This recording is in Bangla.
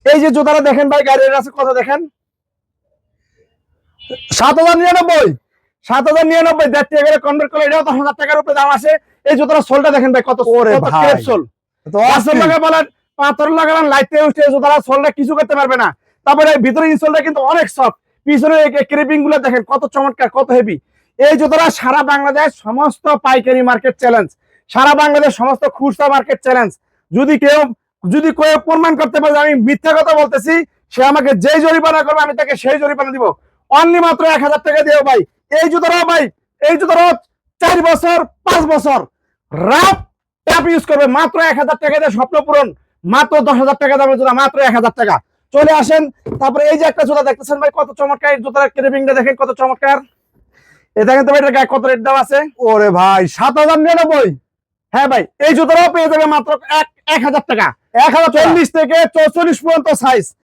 এই যে জুতাটা দেখেন ভাই, গাড়ির আছে কত দেখেন, 7,099, 7,099, 1.5 টাকা কনভার্ট করলে এটাও তো 1,000 টাকার উপরে দাম আছে। এই জুতার সোলটা দেখেন ভাই, কত ওরে কত ভাই, ক্রেপ সোল। তো গাছের লাগা বলেন, পাথর লাগালেন, লাইটে উঠে জুতার সোলটা কিছু করতে পারবে না। তারপরে ভিতরে ইনসোলটা কিন্তু অনেক সফট, পিছনে ক্রেপিং গুলো দেখেন কত চমৎকার, কত হেভি। এই জুতোটা সারা বাংলাদেশ সমস্ত পাইকারি মার্কেট চ্যালেঞ্জ, সারা বাংলাদেশ সমস্ত খুচরা মার্কেট চ্যালেঞ্জ। যদি কেউ প্রমাণ করতে পারে আমি মিথ্যা কথা বলতেছি, সে আমাকে যেই জরিমানা করবে আমি তাকে সেই জরিমানা দিব। অনলি মাত্র 1,000 টাকা দিও ভাই। এই জুতোটাও ভাই, এই জুতোটাও 4 বছর 5 বছর রাফ ট্যাপ ইউজ করবে, মাত্র 1,000 টাকা দিয়ে স্বপ্ন পূরণ। মাত্র 10,000 টাকা দামের জুতা, মাত্র 1,000 টাকা। চলে আসেন। তারপরে এই যে একটা জুতা দেখতেছেন ভাই, কত চমৎকার, এই জুতার ক্রেপিংটা দেখেন কত চমৎকার। এ দেখেন তো ভাই, এটা গায়ে কত রেট দাম আছে। ওরে ভাই, 7,099। হ্যাঁ ভাই, এই জুতাটাও পেয়ে যাবে মাত্র 1,000 টাকা। 1,000 টাকা। 40 থেকে 44 পর্যন্ত সাইজ,